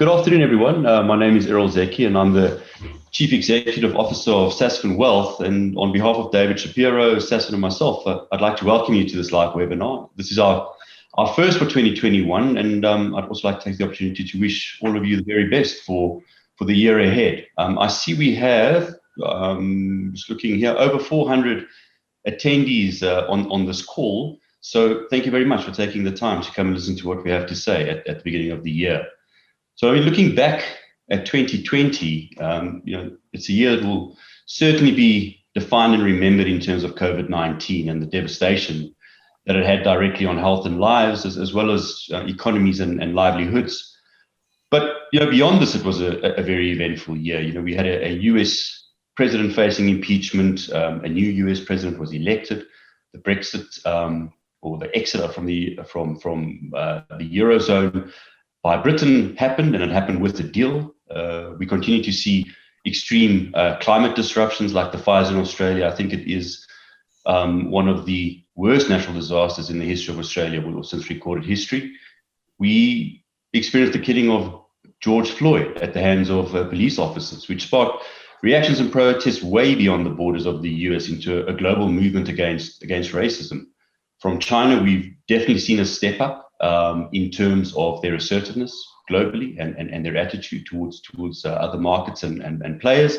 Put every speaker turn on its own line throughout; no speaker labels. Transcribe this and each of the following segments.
Good afternoon, everyone. My name is Errol Zeki, and I'm the Chief Executive Officer of Sasfin Wealth. And on behalf of David Shapiro, Sasfin, and myself, I'd like to welcome you to this live webinar. This is our first for 2021, and I'd also like to take the opportunity to wish all of you the very best for the year ahead. I see we have, just looking here, over 400 attendees on this call. So thank you very much for taking the time to come and listen to what we have to say at the beginning of the year. So, I mean, looking back at 2020, it's a year that will certainly be defined and remembered in terms of COVID-19 and the devastation that it had directly on health and lives, as well as economies and livelihoods. But, beyond this, it was a very eventful year. We had a US president facing impeachment, a new US president was elected, the Brexit or the exit from the Eurozone by Britain happened, and it happened with the deal. We continue to see extreme climate disruptions like the fires in Australia. I think it is one of the worst natural disasters in the history of Australia since recorded history. We experienced the killing of George Floyd at the hands of police officers, which sparked reactions and protests way beyond the borders of the US into a global movement against racism. From China, we've definitely seen a step up in terms of their assertiveness globally and their attitude towards other markets and players.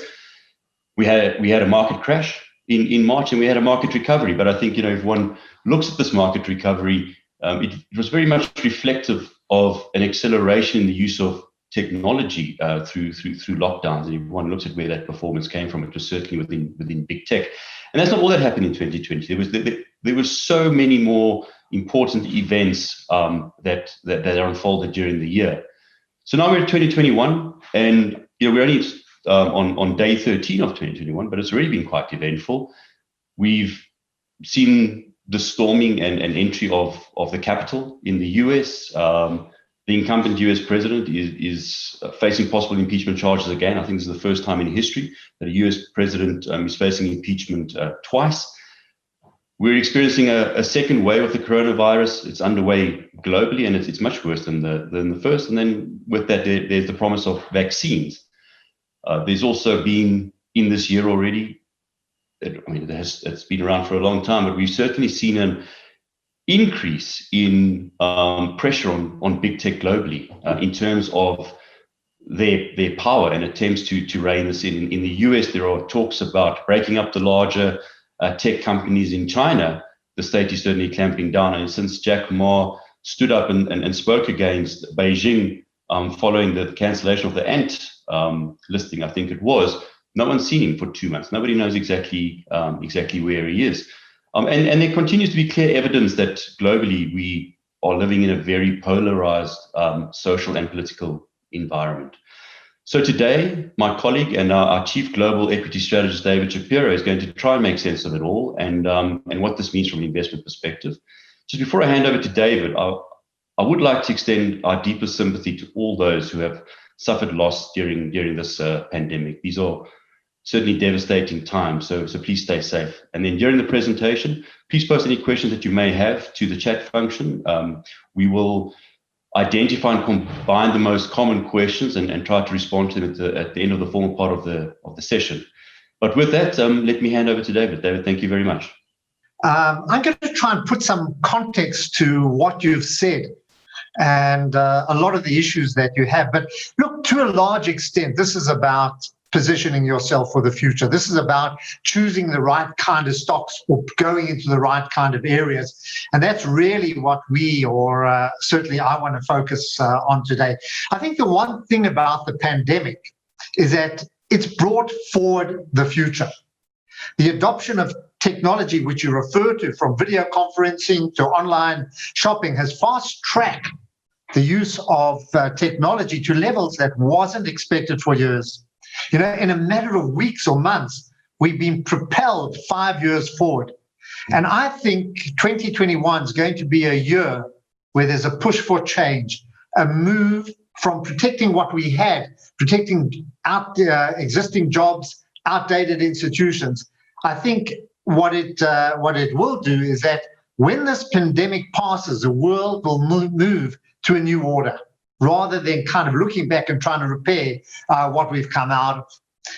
We had a market crash in March, and we had a market recovery. But I think, if one looks at this market recovery, it was very much reflective of an acceleration in the use of technology through lockdowns. And if one looks at where that performance came from, it was certainly within big tech. And that's not all that happened in 2020. There were so many more important events that unfolded during the year. So now we're in 2021, and we're only on day 13 of 2021, but it's already been quite eventful. We've seen the storming and entry of the Capitol in the US. The incumbent US president is facing possible impeachment charges again. I think this is the first time in history that a US president is facing impeachment twice. We're experiencing a second wave of the coronavirus. It's underway globally, and it's much worse than the first. And then with that, there's the promise of vaccines. There's also been, in this year already, it's been around for a long time, but we've certainly seen an increase in pressure on big tech globally in terms of their power and attempts to rein this in. In the US, there are talks about breaking up the larger tech companies. In China, the state is certainly clamping down. And since Jack Ma stood up and spoke against Beijing following the cancellation of the Ant listing, I think it was, no one's seen him for 2 months. Nobody knows exactly where he is. And there continues to be clear evidence that globally we are living in a very polarized social and political environment. So today, my colleague and our Chief Global Equity Strategist, David Shapiro, is going to try and make sense of it all and what this means from an investment perspective. Just before I hand over to David, I would like to extend our deepest sympathy to all those who have suffered loss during this pandemic. These are certainly devastating times, so please stay safe. And then during the presentation, please post any questions that you may have to the chat function. We will identify and combine the most common questions and try to respond to them at the end of the formal part of the session. But with that, let me hand over to David. David, thank you very much.
I'm going to try and put some context to what you've said and a lot of the issues that you have. But look, to a large extent, this is about positioning yourself for the future. This is about choosing the right kind of stocks or going into the right kind of areas. And that's really what certainly I want to focus on today. I think the one thing about the pandemic is that it's brought forward the future. The adoption of technology, which you refer to, from video conferencing to online shopping, has fast-tracked the use of technology to levels that wasn't expected for years. In a matter of weeks or months, we've been propelled 5 years forward. And I think 2021 is going to be a year where there's a push for change, a move from protecting what we had, protecting existing jobs, outdated institutions. I think what it will do is that when this pandemic passes, the world will move to a new order. rather than kind of looking back and trying to repair what we've come out of.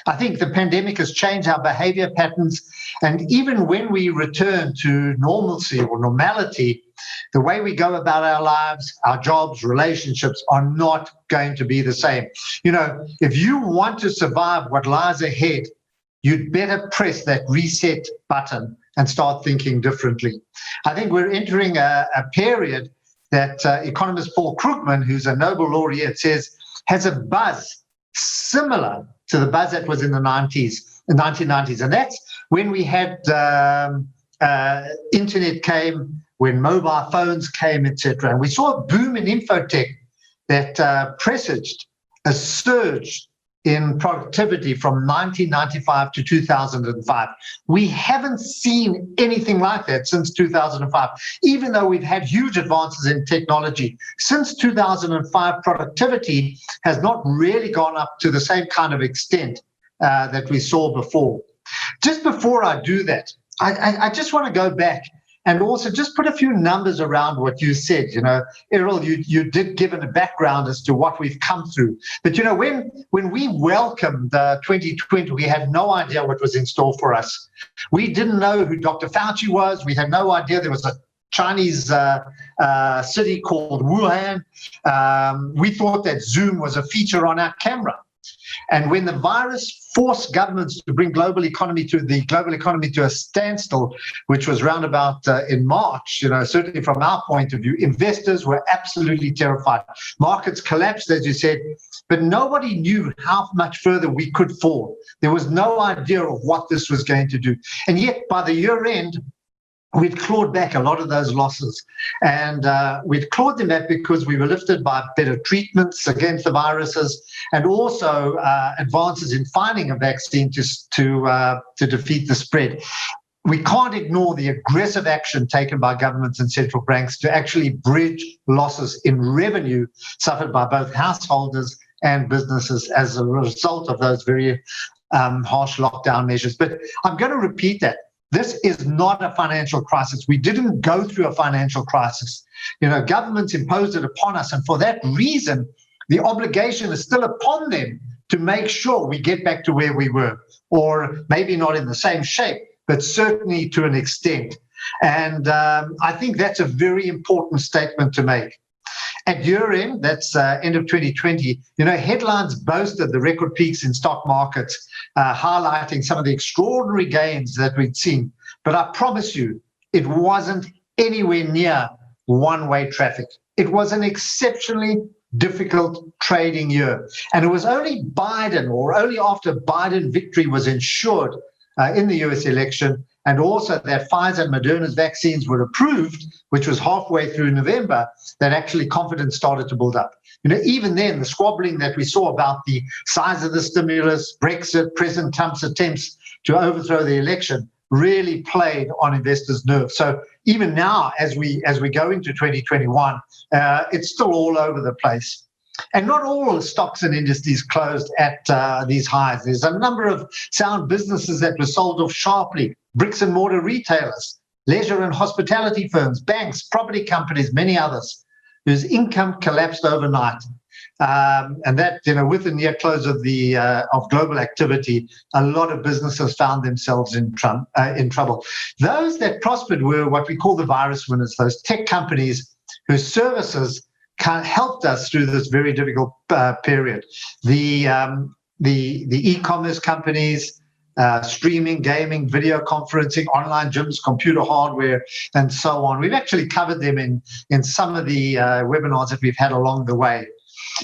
I think the pandemic has changed our behavior patterns. And even when we return to normalcy or normality, the way we go about our lives, our jobs, relationships are not going to be the same. If you want to survive what lies ahead, you'd better press that reset button and start thinking differently. I think we're entering a period that economist Paul Krugman, who's a Nobel laureate, says has a buzz similar to the buzz that was in the 1990s. And that's when we had internet came, when mobile phones came, etc. And we saw a boom in infotech that presaged a surge in productivity from 1995 to 2005. We haven't seen anything like that since 2005, even though we've had huge advances in technology. Since 2005, productivity has not really gone up to the same kind of extent that we saw before. Just before I do that, I just want to go back and also just put a few numbers around what you said. Errol, you did give it a background as to what we've come through. But, when we welcomed 2020, we had no idea what was in store for us. We didn't know who Dr. Fauci was. We had no idea there was a Chinese city called Wuhan. We thought that Zoom was a feature on our camera. And when the virus forced governments to bring the global economy to a standstill, which was roundabout in March, certainly from our point of view, investors were absolutely terrified. Markets collapsed, as you said, but nobody knew how much further we could fall. There was no idea of what this was going to do. And yet, by the year end, we'd clawed back a lot of those losses. And we'd clawed them back because we were lifted by better treatments against the viruses and also advances in finding a vaccine to defeat the spread. We can't ignore the aggressive action taken by governments and central banks to actually bridge losses in revenue suffered by both householders and businesses as a result of those very harsh lockdown measures. But I'm going to repeat that. This is not a financial crisis. We didn't go through a financial crisis. Governments imposed it upon us. And for that reason, the obligation is still upon them to make sure we get back to where we were, or maybe not in the same shape, but certainly to an extent. And I think that's a very important statement to make. At year end, that's end of 2020, headlines boasted the record peaks in stock markets, highlighting some of the extraordinary gains that we'd seen. But I promise you, it wasn't anywhere near one-way traffic. It was an exceptionally difficult trading year. And it was only after Biden victory was ensured in the US election, and also that Pfizer and Moderna's vaccines were approved, which was halfway through November, that actually confidence started to build up. Even then, the squabbling that we saw about the size of the stimulus, Brexit, President Trump's attempts to overthrow the election really played on investors' nerves. So even now, as we go into 2021, it's still all over the place. And not all stocks and industries closed at these highs. There's a number of sound businesses that were sold off sharply: bricks and mortar retailers, leisure and hospitality firms, banks, property companies, many others, whose income collapsed overnight. And that, with the near close of global activity, a lot of businesses found themselves in trouble. Those that prospered were what we call the virus winners, those tech companies whose services helped us through this very difficult period. The e-commerce companies, streaming, gaming, video conferencing, online gyms, computer hardware, and so on. We've actually covered them in some of the webinars that we've had along the way.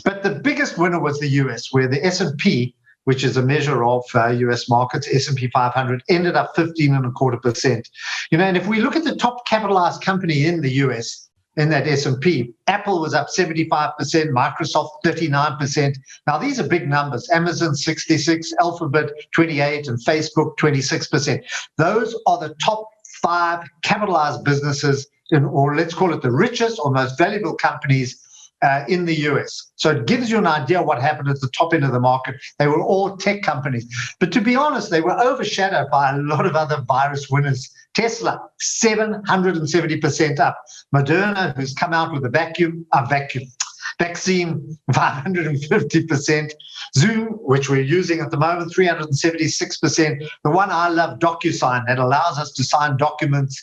But the biggest winner was the US, where the S&P, which is a measure of US markets, S&P 500, ended up 15.25%. And if we look at the top capitalized company in the US, in that S&P, Apple was up 75%, Microsoft 39%. Now, these are big numbers. Amazon 66%, Alphabet 28%, and Facebook 26%. Those are the top 5 capitalized businesses, or let's call it the richest or most valuable companies in the US. So it gives you an idea what happened at the top end of the market. They were all tech companies. But to be honest, they were overshadowed by a lot of other virus winners. Tesla, 770% up. Moderna, who's come out with the Vaccine, 550%. Zoom, which we're using at the moment, 376%. The one I love, DocuSign, that allows us to sign documents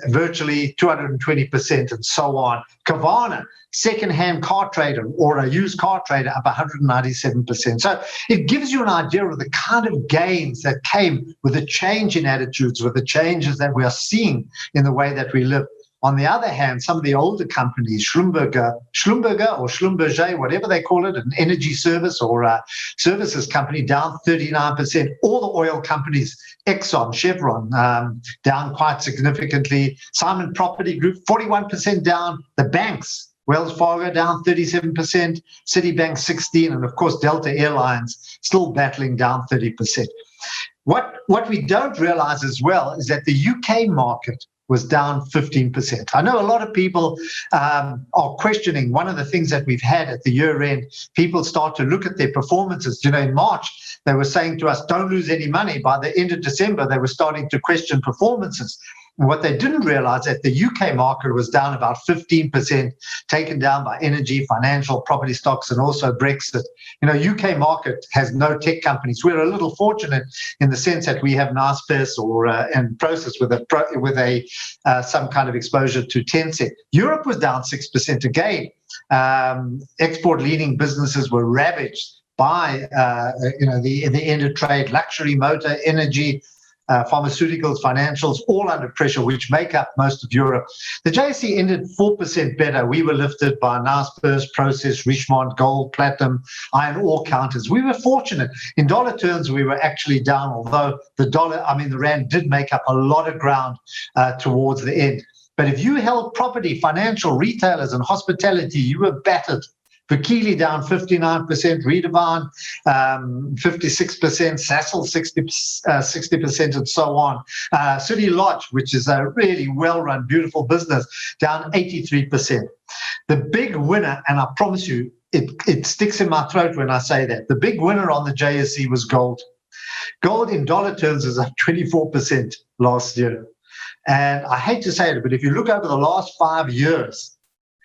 virtually, 220%, and so on. Kavana, second-hand car trader or a used car trader, up 197%. So it gives you an idea of the kind of gains that came with the change in attitudes, with the changes that we are seeing in the way that we live. On the other hand, some of the older companies, Schlumberger or Schlumberger, whatever they call it, an energy service or a services company, down 39%. All the oil companies, Exxon, Chevron, down quite significantly. Simon Property Group, 41% down. The banks, Wells Fargo down 37%, Citibank 16%, and of course Delta Airlines still battling down 30%. What we don't realize as well is that the UK market was down 15%. I know a lot of people are questioning one of the things that we've had at the year end. People start to look at their performances. In March, they were saying to us, don't lose any money. By the end of December, they were starting to question performances. And what they didn't realize that the UK market was down about 15%, taken down by energy, financial, property stocks, and also Brexit. UK market has no tech companies. We're a little fortunate in the sense that we have Naspers and Process with some kind of exposure to Tencent. Europe was down 6% again. Export-leading businesses were ravaged by the end of trade, luxury, motor, energy, pharmaceuticals, financials, all under pressure, which make up most of Europe. The JSE ended 4% better. We were lifted by Naspers, Process, Richemont, gold, platinum, iron ore counters. We were fortunate. In dollar terms, we were actually down, although the rand did make up a lot of ground towards the end. But if you held property, financial, retailers, and hospitality, you were battered. Vakili down 59%, Redivine 56%, Sasol 60%, and so on. City Lodge, which is a really well-run, beautiful business, down 83%. The big winner, and I promise you, it sticks in my throat when I say that, the big winner on the JSE was gold. Gold in dollar terms is up 24% last year. And I hate to say it, but if you look over the last 5 years,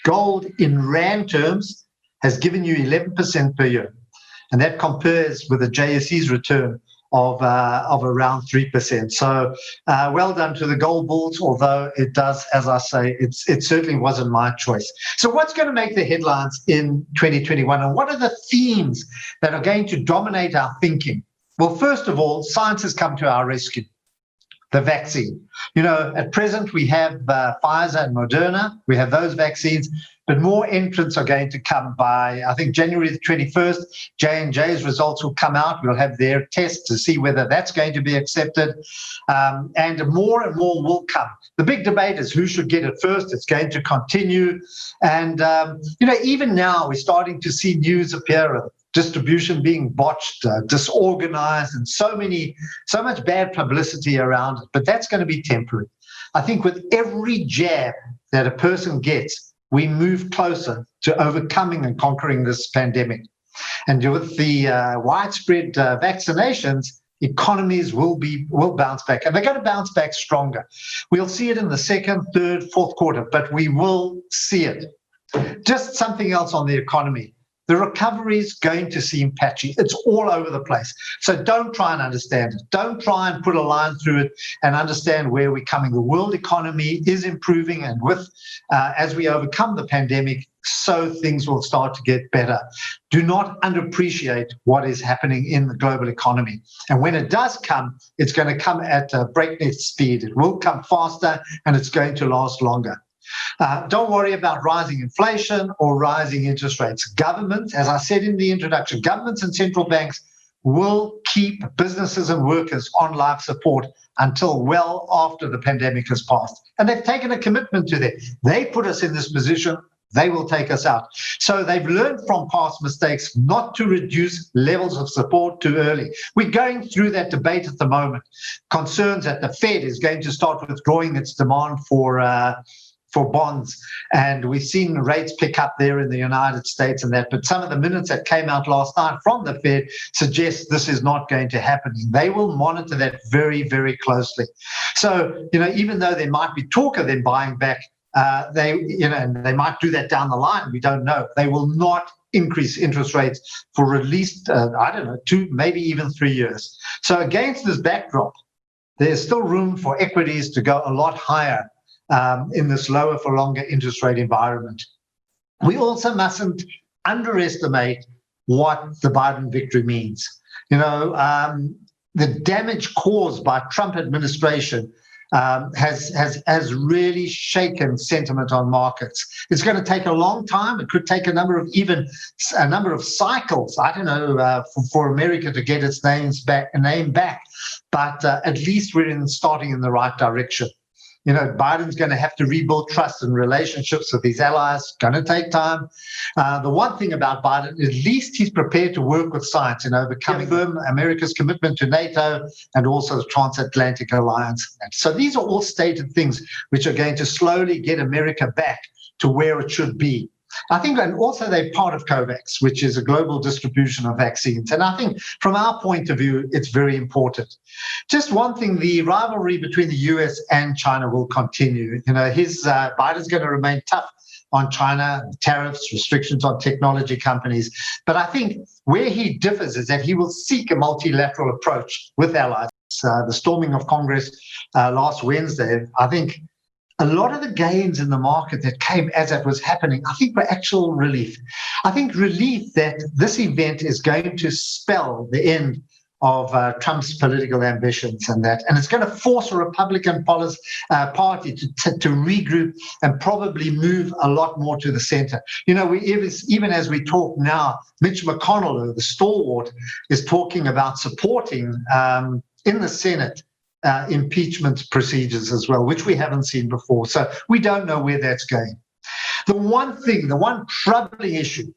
gold in rand terms has given you 11% per year. And that compares with the JSE's return of around 3%. So well done to the gold bulls, although it does, as I say, it certainly wasn't my choice. So what's going to make the headlines in 2021? And what are the themes that are going to dominate our thinking? Well, first of all, science has come to our rescue. The vaccine. At present, we have Pfizer and Moderna. We have those vaccines. But more entrants are going to come by, I think, January the 21st. J&J's results will come out. We'll have their tests to see whether that's going to be accepted. And more will come. The big debate is who should get it first. It's going to continue. And, even now we're starting to see news appear of distribution being botched, disorganized, and so much bad publicity around it. But that's going to be temporary. I think with every jab that a person gets, we move closer to overcoming and conquering this pandemic. And with the widespread vaccinations, economies will bounce back, and they're going to bounce back stronger. We'll see it in the second, third, fourth quarter, but we will see it. Just something else on the economy. The recovery is going to seem patchy. It's all over the place. So don't try and understand it. Don't try and put a line through it and understand where we're coming. The world economy is improving, and as we overcome the pandemic, so things will start to get better. Do not underappreciate what is happening in the global economy. And when it does come, it's going to come at a breakneck speed. It will come faster, and it's going to last longer. Don't worry about rising inflation or rising interest rates. Governments, as I said in the introduction, governments and central banks will keep businesses and workers on life support until well after the pandemic has passed. And they've taken a commitment to that. They put us in this position. They will take us out. So they've learned from past mistakes not to reduce levels of support too early. We're going through that debate at the moment. Concerns that the Fed is going to start withdrawing its demand for bonds, and we've seen rates pick up there in the United States and that, but some of the minutes that came out last night from the Fed suggest this is not going to happen. They will monitor that very, very closely. So, even though there might be talk of them buying back and they might do that down the line. We don't know. They will not increase interest rates for at least, 2, maybe even 3 years. So against this backdrop, there's still room for equities to go a lot higher in this lower for longer interest rate environment. We also mustn't underestimate what the Biden victory means. The damage caused by Trump administration has really shaken sentiment on markets. It's going to take a long time. It could take a number of cycles, for America to get its name back. But at least we're starting in the right direction. Biden's going to have to rebuild trust and relationships with his allies. It's going to take time. The one thing about Biden, at least he's prepared to work with science, confirm America's commitment to NATO and also the transatlantic alliance. So these are all stated things which are going to slowly get America back to where it should be. I think, and also they're part of COVAX, which is a global distribution of vaccines. And I think from our point of view, it's very important. Just one thing, the rivalry between the US and China will continue. Biden's going to remain tough on China, tariffs, restrictions on technology companies. But I think where he differs is that he will seek a multilateral approach with allies. The storming of Congress last Wednesday, I think a lot of the gains in the market that came as it was happening, I think were actual relief. I think relief that this event is going to spell the end of Trump's political ambitions and it's going to force a Republican party to regroup and probably move a lot more to the center. Even as we talk now, Mitch McConnell, the stalwart, is talking about supporting in the Senate impeachment procedures as well, which we haven't seen before. So we don't know where that's going. The one troubling issue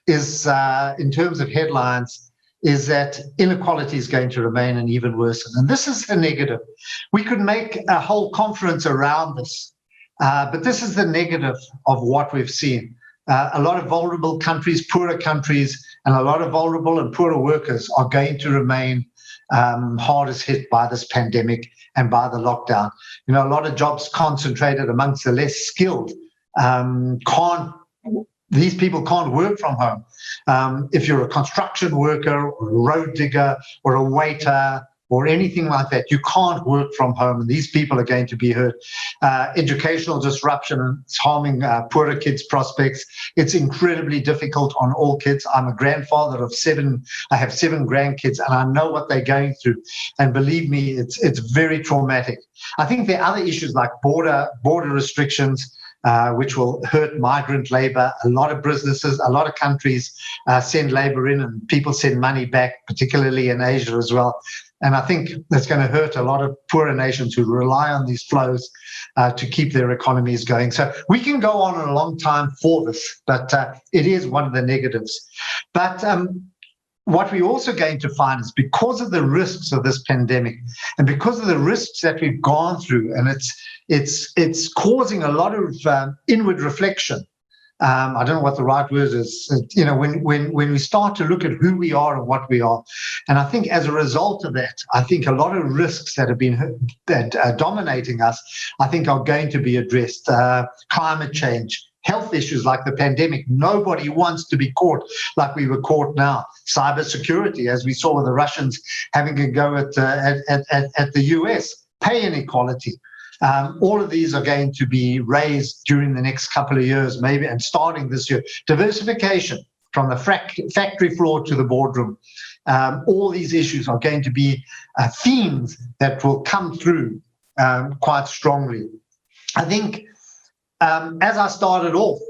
is, in terms of headlines, is that inequality is going to remain and even worsen. And this is the negative. We could make a whole conference around this, but this is the negative of what we've seen. A lot of vulnerable countries, poorer countries, and a lot of vulnerable and poorer workers are going to remain hardest hit by this pandemic and by the lockdown. A lot of jobs concentrated amongst the less skilled. These people can't work from home. If you're a construction worker or a road digger or a waiter or anything like that, you can't work from home, and these people are going to be hurt. Educational disruption is harming poorer kids' prospects. It's incredibly difficult on all kids. I'm a grandfather of 7. I have 7 grandkids, and I know what they're going through. And believe me, it's very traumatic. I think there are other issues like border restrictions, which will hurt migrant labor. A lot of businesses, a lot of countries send labor in, and people send money back, particularly in Asia as well. And I think that's going to hurt a lot of poorer nations who rely on these flows to keep their economies going. So we can go on a long time for this, but it is one of the negatives. But what we're also going to find is, because of the risks of this pandemic and because of the risks that we've gone through, and it's causing a lot of inward reflection. I don't know what the right word is. When we start to look at who we are and what we are, and I think as a result of that, I think a lot of risks that have been dominating us, I think are going to be addressed. Climate change, health issues like the pandemic. Nobody wants to be caught like we were caught now. Cybersecurity, as we saw with the Russians having a go at the US. Pay inequality. All of these are going to be raised during the next couple of years, maybe, and starting this year. Diversification from the factory floor to the boardroom. All these issues are going to be themes that will come through quite strongly. I think, as I started off,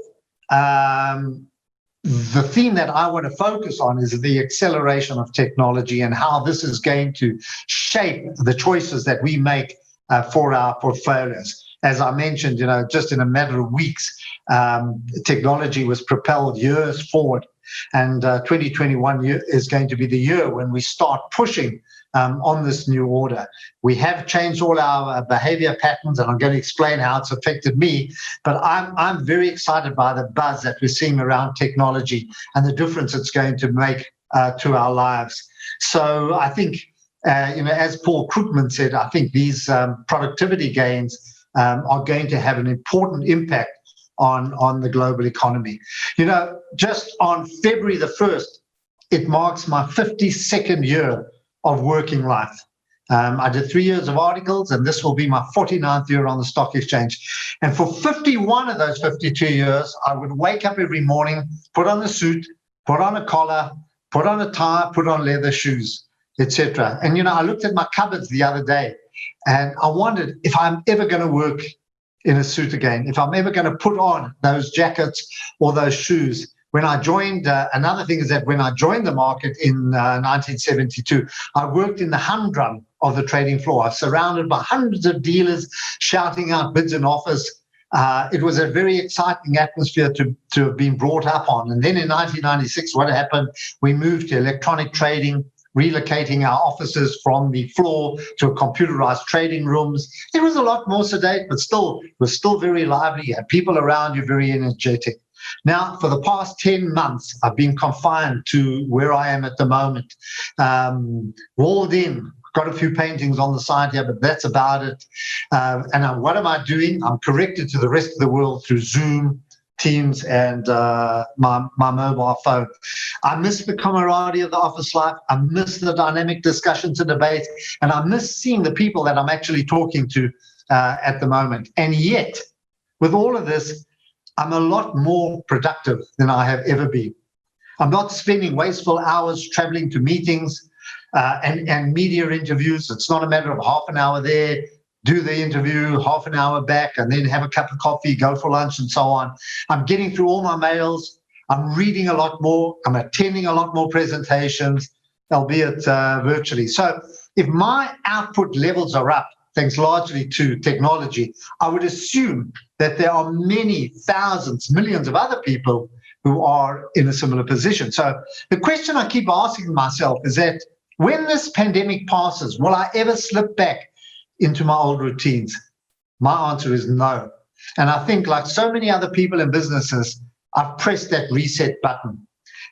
the theme that I want to focus on is the acceleration of technology and how this is going to shape the choices that we make for our portfolios. As I mentioned, just in a matter of weeks, technology was propelled years forward, and 2021 is going to be the year when we start pushing on this new order. We have changed all our behavior patterns, and I'm going to explain how it's affected me, but I'm very excited by the buzz that we're seeing around technology and the difference it's going to make to our lives. So I think, as Paul Krugman said, I think these productivity gains are going to have an important impact on the global economy. Just on February the 1st, it marks my 52nd year of working life. I did 3 years of articles, and this will be my 49th year on the stock exchange. And for 51 of those 52 years, I would wake up every morning, put on a suit, put on a collar, put on a tie, put on leather shoes, etc. And, I looked at my cupboards the other day, and I wondered if I'm ever going to work in a suit again, if I'm ever going to put on those jackets or those shoes. When I joined, another thing is that when I joined the market in 1972, I worked in the humdrum of the trading floor. I was surrounded by hundreds of dealers shouting out bids and offers. It was a very exciting atmosphere to have been brought up on. And then in 1996, what happened? We moved to electronic trading, relocating our offices from the floor to computerized trading rooms. It was a lot more sedate, but still, it was still very lively. You had people around you, very energetic. Now, for the past 10 months, I've been confined to where I am at the moment, walled in. Got a few paintings on the side here, but that's about it. And what am I doing? I'm connected to the rest of the world through Zoom, Teams, and my mobile phone. I miss the camaraderie of the office life. I miss the dynamic discussions and debates, and I miss seeing the people that I'm actually talking to at the moment. And yet, with all of this, I'm a lot more productive than I have ever been. I'm not spending wasteful hours traveling to meetings and media interviews. It's not a matter of half an hour there, do the interview, half an hour back, and then have a cup of coffee, go for lunch, and so on. I'm getting through all my mails. I'm reading a lot more. I'm attending a lot more presentations, albeit virtually. So if my output levels are up, thanks largely to technology, I would assume that there are many thousands, millions of other people who are in a similar position. So the question I keep asking myself is that when this pandemic passes, will I ever slip back into my old routines? My answer is no. And I think, like so many other people and businesses, I've pressed that reset button.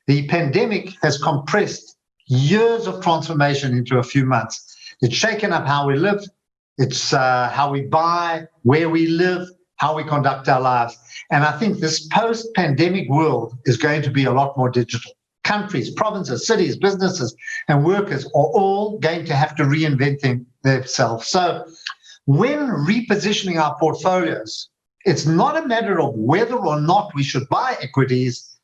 The pandemic has compressed years of transformation into a few months. It's shaken up how we live. It's how we buy, where we live, how we conduct our lives. And I think this post-pandemic world is going to be a lot more digital. Countries, provinces, cities, businesses, and workers are all going to have to reinvent themselves. So when repositioning our portfolios, it's not a matter of whether or not we should buy equities.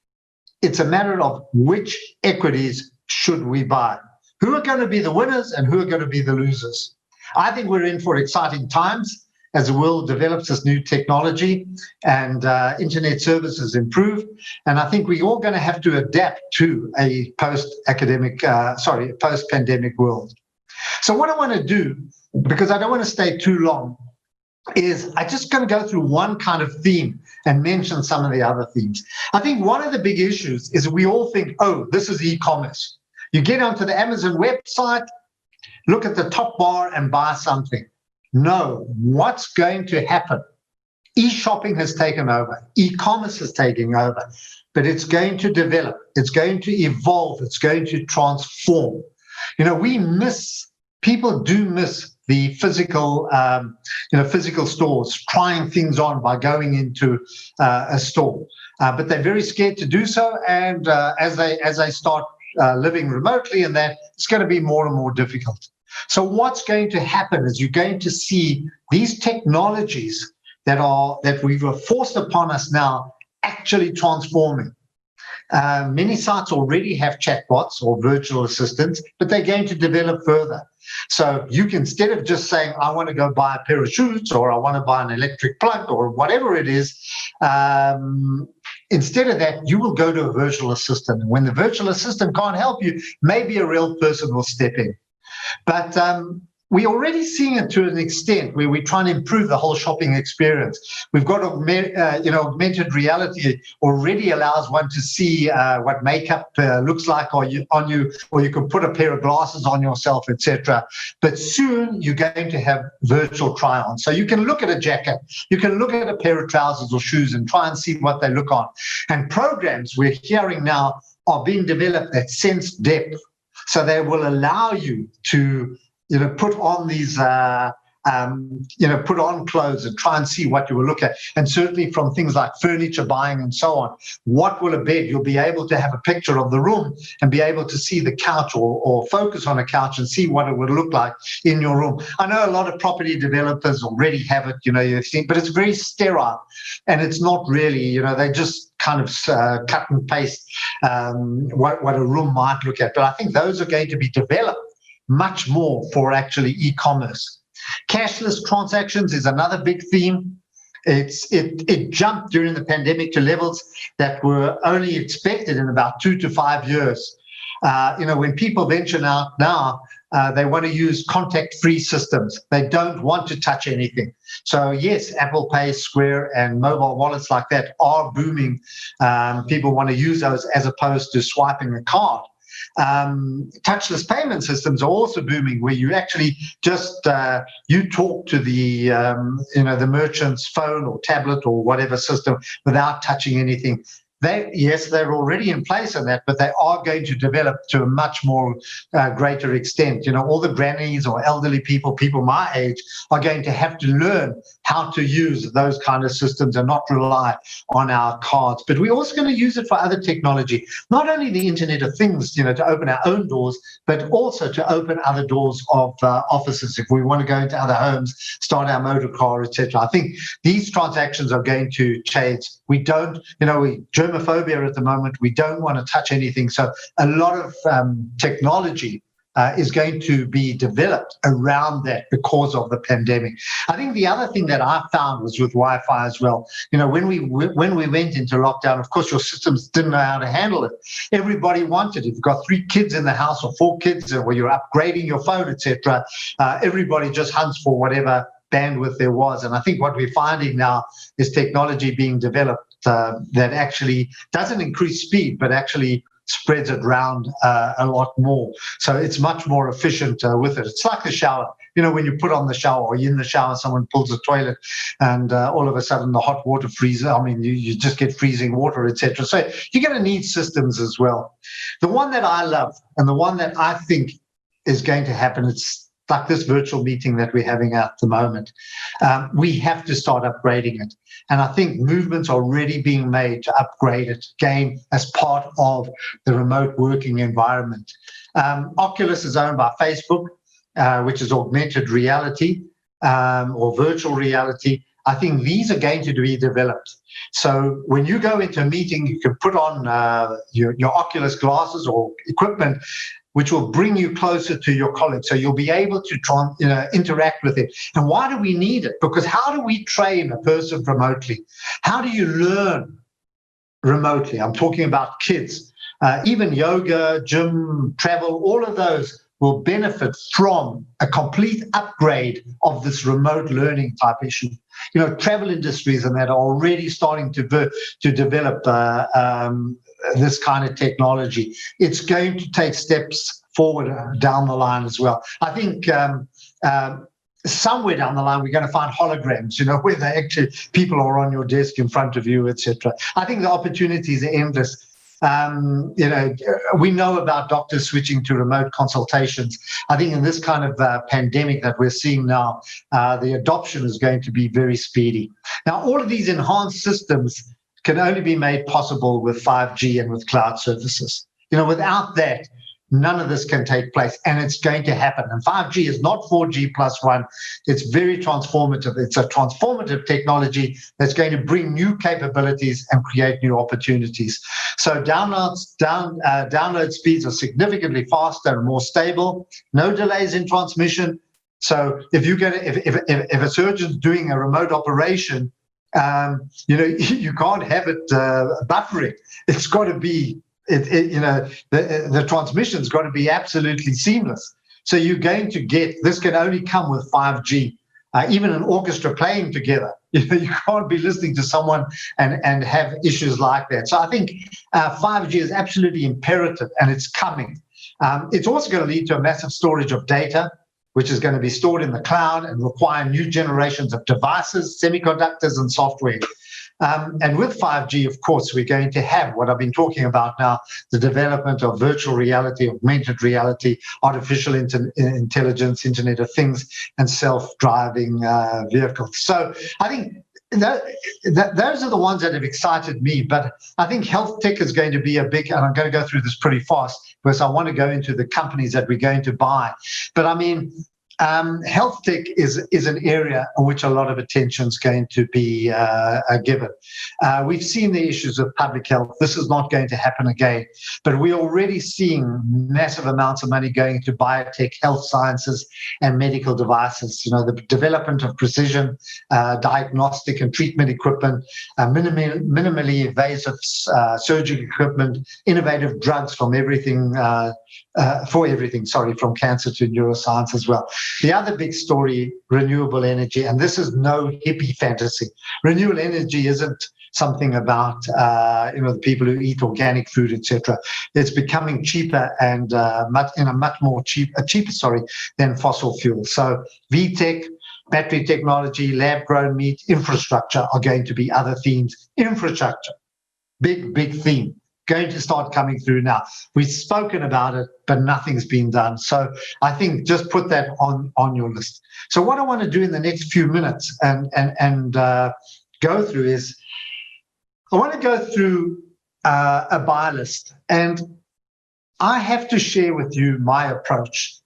It's a matter of which equities should we buy. Who are going to be the winners and who are going to be the losers? I think we're in for exciting times as the world develops this new technology and internet services improve. And I think we're all going to have to adapt to a post-pandemic world. So what I want to do, because I don't want to stay too long, is I just going to go through one kind of theme and mention some of the other themes. I think one of the big issues is we all think, oh, this is e-commerce. You get onto the Amazon website, look at the top bar and buy something. No, what's going to happen? E-shopping has taken over. E-commerce is taking over, but it's going to develop. It's going to evolve. It's going to transform. People do miss the physical stores, trying things on by going into a store, but they're very scared to do so. And as they start living remotely, and that it's going to be more and more difficult. So what's going to happen is you're going to see these technologies that we've forced upon us now actually transforming. Many sites already have chatbots or virtual assistants, but they're going to develop further. So you can, instead of just saying, I want to go buy a pair of shoes, or I want to buy an electric plug, or whatever it is, instead of that, you will go to a virtual assistant. And when the virtual assistant can't help you, maybe a real person will step in. But we're already seeing it to an extent where we're trying to improve the whole shopping experience. We've got augmented reality already allows one to see what makeup looks like on you, or you can put a pair of glasses on yourself, etc. But soon you're going to have virtual try-on. So you can look at a jacket, you can look at a pair of trousers or shoes and try and see what they look on. And programs we're hearing now are being developed that sense depth. So they will allow you to put on these put on clothes and try and see what you will look at. And certainly from things like furniture buying and so on, what will a bed, you'll be able to have a picture of the room and be able to see the couch or focus on a couch and see what it would look like in your room. I know a lot of property developers already have it, you've seen, but it's very sterile and it's not really, they just kind of cut and paste what a room might look at. But I think those are going to be developed much more for actually e-commerce. Cashless transactions is another big theme. It jumped during the pandemic to levels that were only expected in about 2 to 5 years. When people venture out now, they want to use contact-free systems. They don't want to touch anything. So yes, Apple Pay, Square, and mobile wallets like that are booming. People want to use those as opposed to swiping a card. Touchless payment systems are also booming, where you actually just you talk to the merchant's phone or tablet or whatever system without touching anything. They're already in place on that, but they are going to develop to a much more greater extent. All the grannies or elderly people my age, are going to have to learn how to use those kind of systems and not rely on our cards. But we're also going to use it for other technology, not only the Internet of Things, to open our own doors, but also to open other doors of offices. If we want to go into other homes, start our motor car, etc. I think these transactions are going to change. We don't, germophobia at the moment. We don't want to touch anything. So a lot of technology is going to be developed around that because of the pandemic. I think the other thing that I found was with Wi-Fi as well. When we went into lockdown, of course, your systems didn't know how to handle it. Everybody wanted it. If you've got 3 kids in the house or 4 kids, or you're upgrading your phone, etc., everybody just hunts for whatever bandwidth there was. And I think what we're finding now is technology being developed that actually doesn't increase speed, but actually spreads it around a lot more. So it's much more efficient with it. It's like the shower. When you put on the shower or you're in the shower, someone pulls the toilet and all of a sudden the hot water freezes. You just get freezing water, etc. So you're going to need systems as well. The one that I love and the one that I think is going to happen, it's like this virtual meeting that we're having at the moment. We have to start upgrading it. And I think movements are already being made to upgrade it again as part of the remote working environment. Oculus is owned by Facebook, which is augmented reality or virtual reality. I think these are going to be developed. So when you go into a meeting, you can put on your Oculus glasses or equipment, which will bring you closer to your colleagues. So you'll be able to interact with it. And why do we need it? Because how do we train a person remotely? How do you learn remotely? I'm talking about kids. Even yoga, gym, travel, all of those will benefit from a complete upgrade of this remote learning type issue. Travel industries and that are already starting to develop this kind of technology. It's going to take steps forward down the line as well. I think somewhere down the line we're going to find holograms, where they actually people are on your desk in front of you, etc. I think the opportunities are endless. We know about doctors switching to remote consultations. I think in this kind of pandemic that we're seeing now, the adoption is going to be very speedy. Now, all of these enhanced systems can only be made possible with 5G and with cloud services. Without that, none of this can take place, and it's going to happen. And 5G is not 4G plus 1. It's very transformative. It's a transformative technology that's going to bring new capabilities and create new opportunities. So download speeds are significantly faster and more stable. No delays in transmission. So if a surgeon's doing a remote operation, you can't have it buffering. It's got to be, the transmission's got to be absolutely seamless. So you're going to get, this can only come with 5G. Even an orchestra playing together, you can't be listening to someone and have issues like that. So I think 5G is absolutely imperative, and it's coming. It's also going to lead to a massive storage of data, which is going to be stored in the cloud and require new generations of devices, semiconductors, and software. And with 5G, of course, we're going to have what I've been talking about now, the development of virtual reality, augmented reality, artificial intelligence, Internet of Things, and self-driving vehicles. So I think those are the ones that have excited me. But I think health tech is going to be a big, and I'm going to go through this pretty fast because I want to go into the companies that we're going to buy. But I mean, health tech is an area in which a lot of attention is going to be given. We've seen the issues of public health. This is not going to happen again, but we're already seeing massive amounts of money going to biotech, health sciences, and medical devices. You know, the development of precision diagnostic and treatment equipment, minimally invasive surgical equipment, innovative drugs from everything. From cancer to neuroscience as well. The other big story, renewable energy, and this is no hippie fantasy. Renewable energy isn't something about the people who eat organic food, etc. It's becoming cheaper and cheaper than fossil fuels. So VTech, battery technology, lab-grown meat, infrastructure are going to be other themes. Infrastructure, big theme. Going to start coming through now. We've spoken about it, but nothing's been done. So I think just put that on your list. So what I want to do in the next few minutes and go through is I want to go through a buy list, and I have to share with you my approach.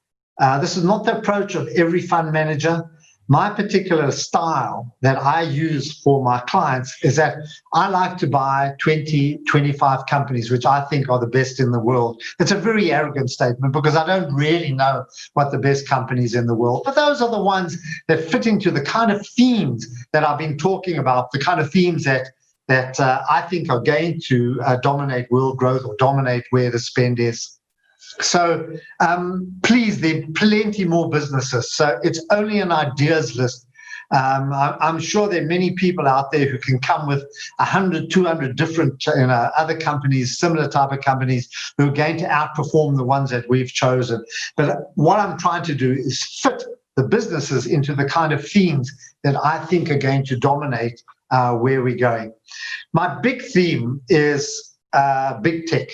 This is not the approach of every fund manager. My particular style that I use for my clients is that I like to buy 20, 25 companies, which I think are the best in the world. It's a very arrogant statement because I don't really know what the best companies in the world, but those are the ones that fit into the kind of themes that I've been talking about, the kind of themes that I think are going to dominate world growth or dominate where the spend is. So please, there are plenty more businesses. So it's only an ideas list. I'm sure there are many people out there who can come with 100, 200 different other companies, similar type of companies, who are going to outperform the ones that we've chosen. But what I'm trying to do is fit the businesses into the kind of themes that I think are going to dominate where we're going. My big theme is big tech.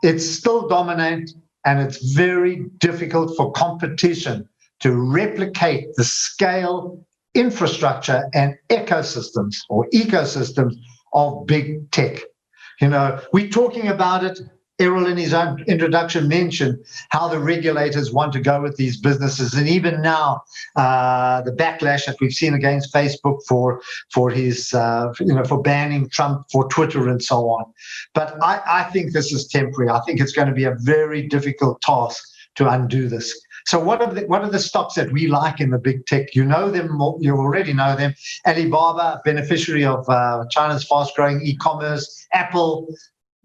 It's still dominant, and it's very difficult for competition to replicate the scale, infrastructure, and ecosystems of big tech. You know, we're talking about it. Errol, in his own introduction, mentioned how the regulators want to go with these businesses, and even now, the backlash that we've seen against Facebook for his, for banning Trump, for Twitter, and so on. But I think this is temporary. I think it's going to be a very difficult task to undo this. So what are the stocks that we like in the big tech? You know them, you already know them. Alibaba, beneficiary of China's fast-growing e-commerce. Apple.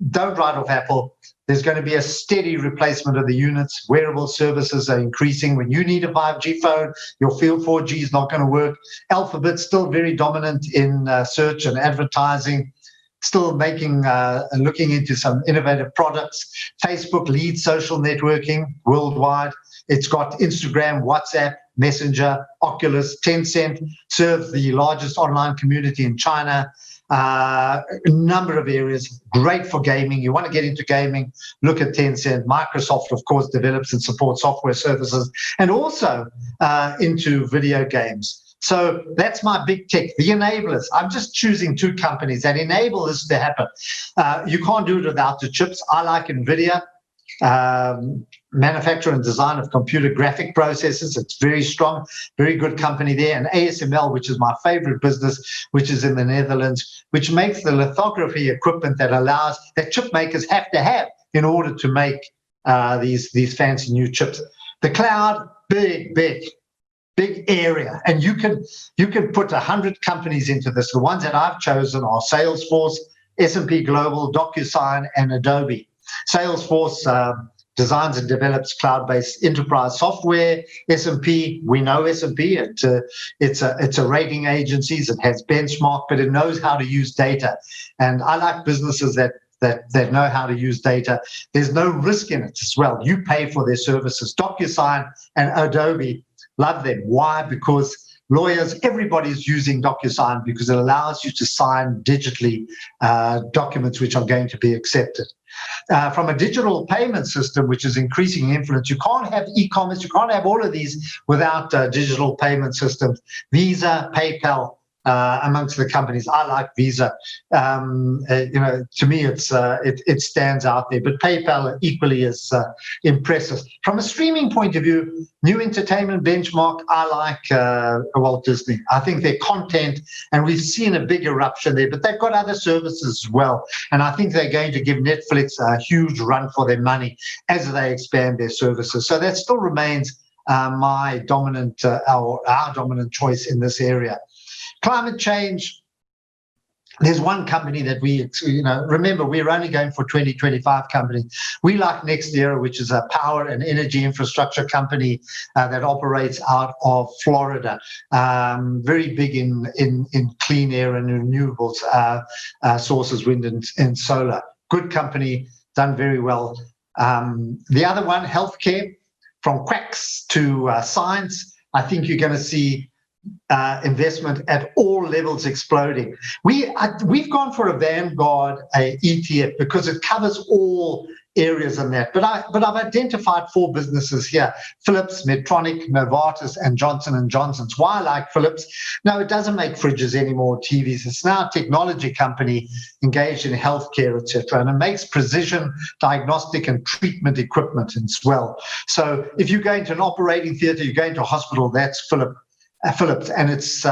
Don't write off Apple. There's going to be a steady replacement of the units. Wearable services are increasing. When you need a 5G phone, your field 4G is not going to work. Alphabet's still very dominant in search and advertising, still looking into some innovative products. Facebook leads social networking worldwide. It's got Instagram, WhatsApp, Messenger, Oculus. Tencent serves the largest online community in China. A number of areas, great for gaming. You want to get into gaming, look at Tencent. Microsoft, of course, develops and supports software services, and also into video games. So that's my big tech, the enablers. I'm just choosing two companies that enable this to happen. You can't do it without the chips. I like NVIDIA. Manufacture and design of computer graphic processors. It's very strong, very good company there. And ASML, which is my favorite business, which is in the Netherlands, which makes the lithography equipment that chip makers have to have in order to make these fancy new chips. The cloud, big area. And you can put 100 companies into this. The ones that I've chosen are Salesforce, S&P Global, DocuSign, and Adobe. Salesforce designs and develops cloud-based enterprise software. S&P, we know S&P. It's a rating agency. It has benchmark, but it knows how to use data. And I like businesses that know how to use data. There's no risk in it as well. You pay for their services. DocuSign and Adobe, love them. Why? Because lawyers, everybody's using DocuSign because it allows you to sign digitally documents which are going to be accepted. From a digital payment system, which is increasing influence, you can't have e-commerce, you can't have all of these without digital payment systems. Visa, PayPal, amongst the companies. I like Visa. To me, it stands out there. But PayPal equally is impressive. From a streaming point of view, new entertainment benchmark, I like Walt Disney. I think their content, and we've seen a big eruption there, but they've got other services as well. And I think they're going to give Netflix a huge run for their money as they expand their services. So that still remains my dominant, our dominant choice in this area. Climate change, there's one company that we, remember, we're only going for 2025 company. We like NextEra, which is a power and energy infrastructure company that operates out of Florida. Very big in clean air and renewables sources, wind and solar. Good company, done very well. The other one, healthcare, from quacks to science, I think you're going to see investment at all levels exploding. We've gone for a Vanguard ETF because it covers all areas in that. But I've identified 4 businesses here: Philips, Medtronic, Novartis, and Johnson & Johnson's. Why I like Philips? No, it doesn't make fridges anymore, TVs. It's now a technology company engaged in healthcare, etc., and it makes precision diagnostic and treatment equipment as well. So if you go into an operating theater, you go into a hospital, that's Philips, and it's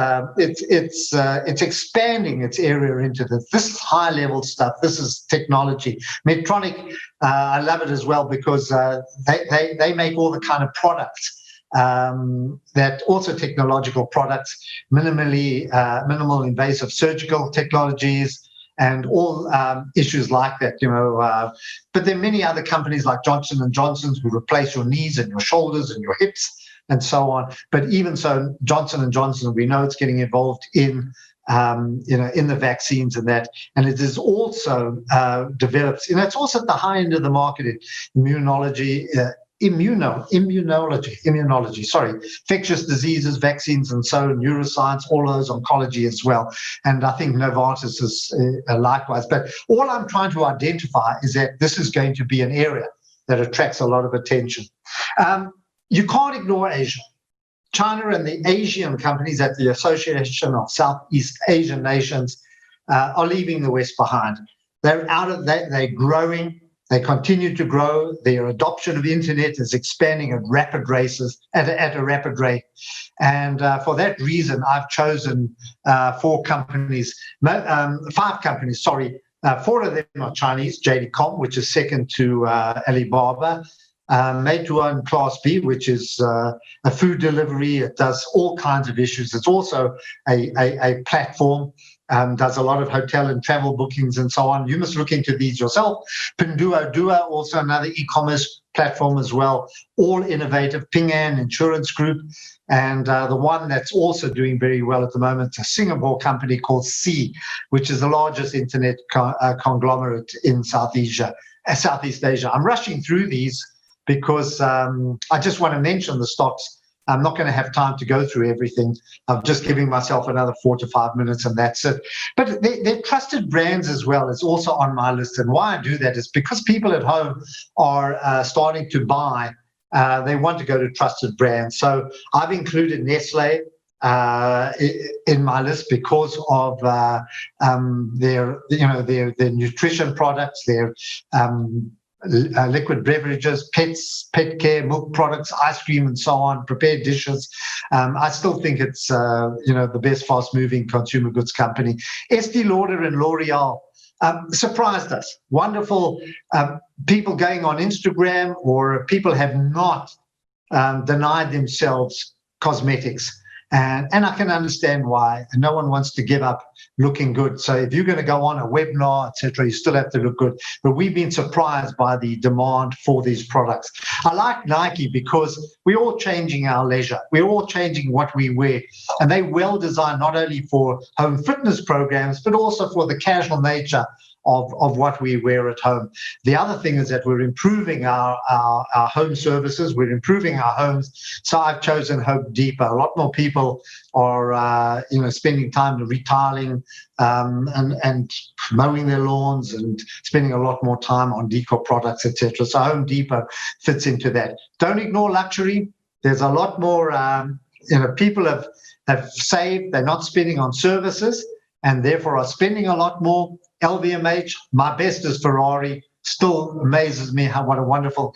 expanding its area into this. This is high level stuff. This is technology. Medtronic, I love it as well because they make all the kind of products that also technological products, minimal invasive surgical technologies, and all issues like that, But there are many other companies like Johnson & Johnson's who replace your knees and your shoulders and your hips and so on. But even so, Johnson & Johnson, we know it's getting involved in the vaccines and that. And it is also developed, it's also at the high end of the market in immunology, infectious diseases, vaccines, and so neuroscience, all those, oncology as well. And I think Novartis is likewise. But all I'm trying to identify is that this is going to be an area that attracts a lot of attention. You can't ignore Asia. China and the Asian companies at the Association of Southeast Asian Nations are leaving the West behind. They're out of that. They're growing. They continue to grow. Their adoption of the internet is expanding at a rapid rate. And for that reason, I've chosen 5 companies. 4 of them are Chinese: JD.com, which is second to Alibaba. Meituan and Class B, which is a food delivery. It does all kinds of issues. It's also a platform, does a lot of hotel and travel bookings and so on. You must look into these yourself. Pinduoduo, also another e-commerce platform as well, all innovative. Ping An Insurance Group, and the one that's also doing very well at the moment, a Singapore company called Sea, which is the largest internet conglomerate in Southeast Asia. I'm rushing through these because I just want to mention the stocks. I'm not going to have time to go through everything. I'm just giving myself another 4 to 5 minutes, and that's it. But they're trusted brands as well. It's also on my list. And why I do that is because people at home are starting to buy. They want to go to trusted brands. So I've included Nestle in my list because of their nutrition products, their liquid beverages, pet care, milk products, ice cream, and so on, prepared dishes. I still think it's the best fast-moving consumer goods company. Estee Lauder and L'Oreal surprised us. Wonderful people going on Instagram, or people have not denied themselves cosmetics. And I can understand why. No one wants to give up looking good. So if you're going to go on a webinar, etc., you still have to look good. But we've been surprised by the demand for these products. I like Nike because we're all changing our leisure. We're all changing what we wear. And they well designed not only for home fitness programs, but also for the casual nature of what we wear at home. The other thing is that we're improving our home services. We're improving our homes. So I've chosen Home Depot. A lot more people are spending time retiling and mowing their lawns and spending a lot more time on decor products, etc. So Home Depot fits into that. Don't ignore luxury. There's a lot more. People have saved. They're not spending on services, and therefore are spending a lot more. LVMH, my best is Ferrari. Still amazes me what a wonderful,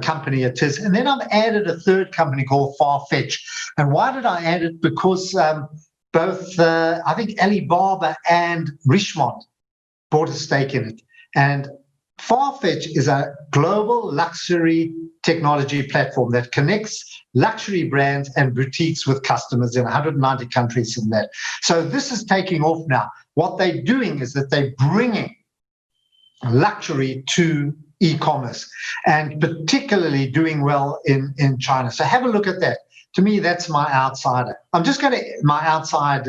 company it is. And then I've added a third company called Farfetch. And why did I add it? Because both, I think Alibaba and Richemont bought a stake in it. And Farfetch is a global luxury technology platform that connects luxury brands and boutiques with customers in 190 countries in that. So this is taking off now. What they're doing is that they're bringing luxury to e-commerce, and particularly doing well in China. So have a look at that. To me, that's my outsider. I'm just going to my outside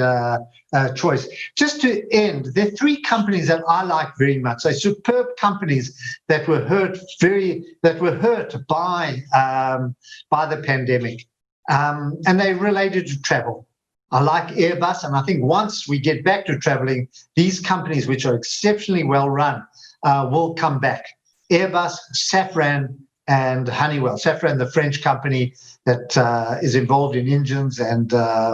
choice. Just to end, there are three companies that I like very much. They're superb companies that were hurt by the pandemic, and they related to travel. I like Airbus, and I think once we get back to traveling, these companies, which are exceptionally well run, will come back. Airbus, Safran, and Honeywell. Safran, the French company that is involved in engines and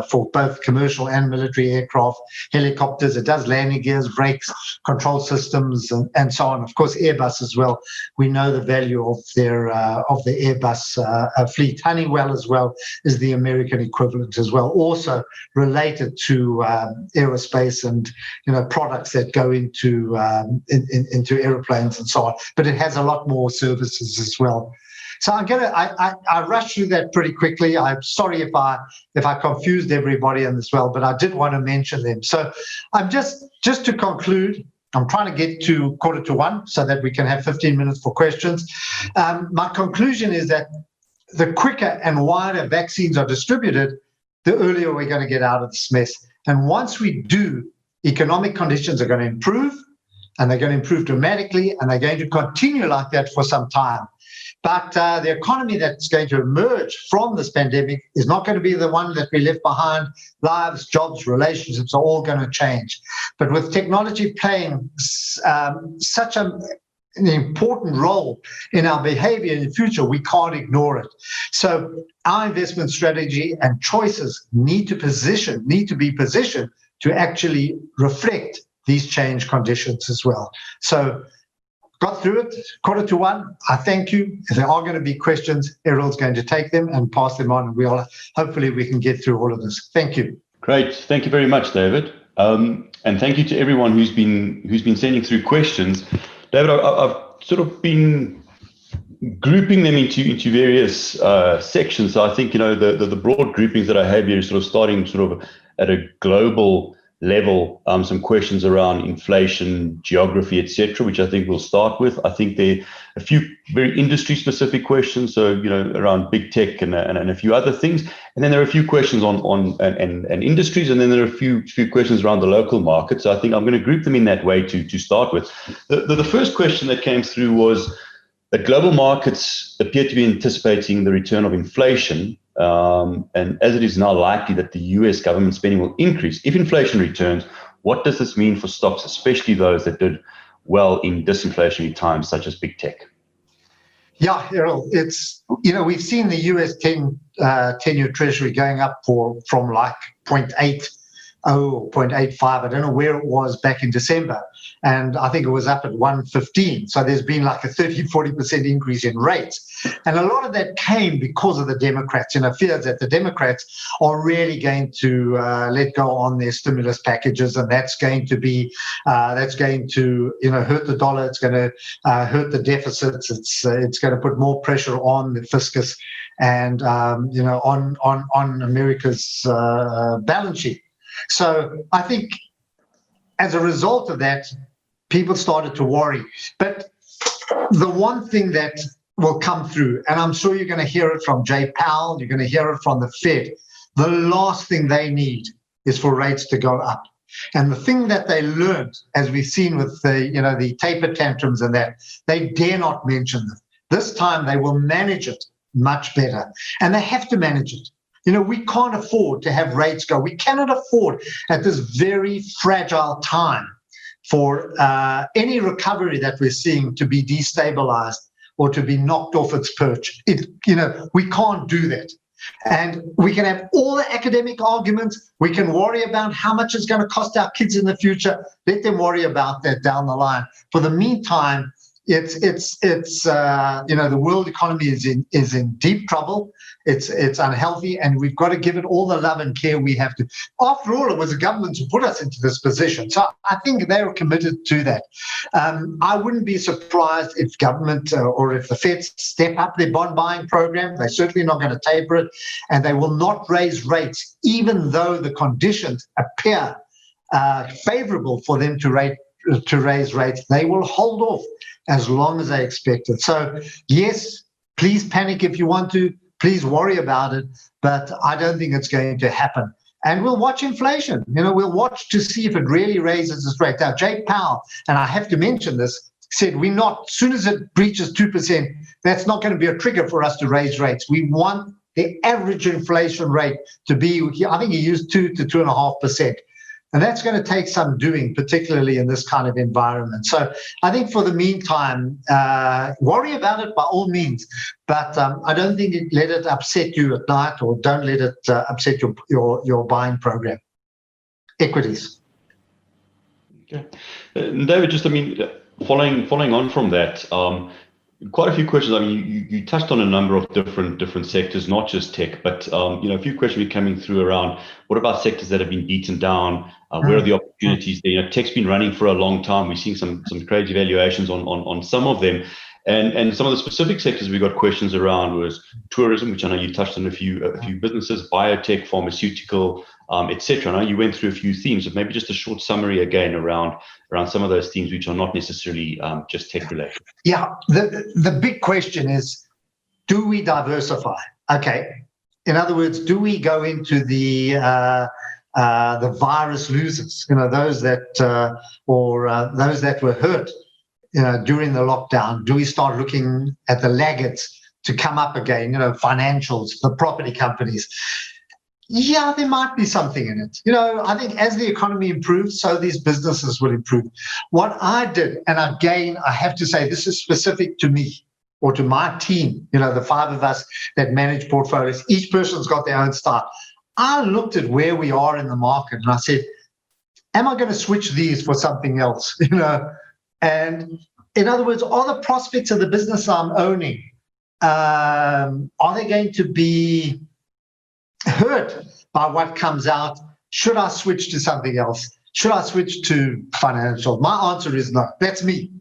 for both commercial and military aircraft, helicopters. It does landing gears, brakes, control systems, and so on. Of course, Airbus as well. We know the value of the Airbus fleet. Honeywell as well is the American equivalent as well, also related to aerospace and products that go into airplanes and so on. But it has a lot more services as well. So I rushed through that pretty quickly. I'm sorry if I confused everybody in this well, but I did want to mention them. So I'm just to conclude, I'm trying to get to 1:45 so that we can have 15 minutes for questions. My conclusion is that the quicker and wider vaccines are distributed, the earlier we're going to get out of this mess. And once we do, economic conditions are going to improve, and they're going to improve dramatically, and they're going to continue like that for some time. But the economy that's going to emerge from this pandemic is not going to be the one that we left behind. Lives, jobs, relationships are all going to change. But with technology playing such an important role in our behavior in the future, we can't ignore it. So our investment strategy and choices need to be positioned to actually reflect these change conditions as well. So got through it, 1:45. I thank you. If there are going to be questions, Errol's going to take them and pass them on. And hopefully we can get through all of this. Thank you.
Great. Thank you very much, David. And thank you to everyone who's been sending through questions. David, I've sort of been grouping them into various sections. So I think, the broad groupings that I have here is sort of starting sort of at a global level, some questions around inflation, geography, etc., which I think we'll start with. I think there are a few very industry-specific questions, so around big tech and a few other things, and then there are a few questions on industries, and then there are a few questions around the local market. So I think I'm going to group them in that way to start with. The first question that came through was that global markets appear to be anticipating the return of inflation. And as it is now likely that the US government spending will increase, if inflation returns, what does this mean for stocks, especially those that did well in disinflationary times, such as big tech?
Yeah, Errol, it's, we've seen the US 10-year Treasury going up from like 0.80 or 0.85. I don't know where it was back in December. And I think it was up at 115. So there's been like a 30-40% increase in rates. And a lot of that came because of the Democrats, fears that the Democrats are really going to let go on their stimulus packages. And that's going to hurt the dollar. It's going to hurt the deficits. It's going to put more pressure on the fiscus and, on America's balance sheet. So I think as a result of that, people started to worry. But the one thing that will come through, and I'm sure you're going to hear it from Jay Powell, you're going to hear it from the Fed, the last thing they need is for rates to go up. And the thing that they learned, as we've seen with the taper tantrums and that, they dare not mention them. This time they will manage it much better, and they have to manage it. We can't afford to have rates go. We cannot afford at this very fragile time for any recovery that we're seeing to be destabilized or to be knocked off its perch. We can't do that. And we can have all the academic arguments. We can worry about how much it's going to cost our kids in the future. Let them worry about that down the line. For the meantime, the world economy is in deep trouble. It's unhealthy, and we've got to give it all the love and care we have to. After all, it was the government who put us into this position, so I think they were committed to that. I wouldn't be surprised if government or if the Feds step up their bond buying program. They're certainly not going to taper it, and they will not raise rates, even though the conditions appear favorable for them to raise rates. They will hold off as long as they expect it. So yes, please panic if you want to, please worry about it, but I don't think it's going to happen. And we'll watch inflation. We'll watch to see if it really raises its rate. Now, Jake Powell, and I have to mention this, said as soon as it breaches 2%, that's not going to be a trigger for us to raise rates. We want the average inflation rate to be, I think he used 2 to 2.5%. And that's going to take some doing, particularly in this kind of environment. So I think for the meantime, worry about it by all means, but I don't think let it upset you at night, or don't let it upset your buying program. Equities.
Okay. David, following on from that, quite a few questions. You touched on a number of different sectors, not just tech, but a few questions coming through around what about sectors that have been beaten down? Where are the opportunities there? Tech's been running for a long time. We're seeing some crazy valuations on some of them, and some of the specific sectors we got questions around was tourism, which I know you touched on a few businesses, biotech, pharmaceutical, etc. I know you went through a few themes, but maybe just a short summary again around some of those themes which are not necessarily just tech related. Yeah,
the big question is, do we diversify? Okay, in other words, do we go into the virus losers? Those that those that were hurt, during the lockdown. Do we start looking at the laggards to come up again? Financials, the property companies. Yeah, there might be something in it. I think as the economy improves, so these businesses will improve. What I did, and again, I have to say this is specific to me or to my team, the 5 of us that manage portfolios, each person's got their own style. I looked at where we are in the market and I said, am I going to switch these for something else? And in other words, are the prospects of the business I'm owning, are they going to be hurt by what comes out? Should I switch to something else? Should I switch to financial? My answer is no. That's me.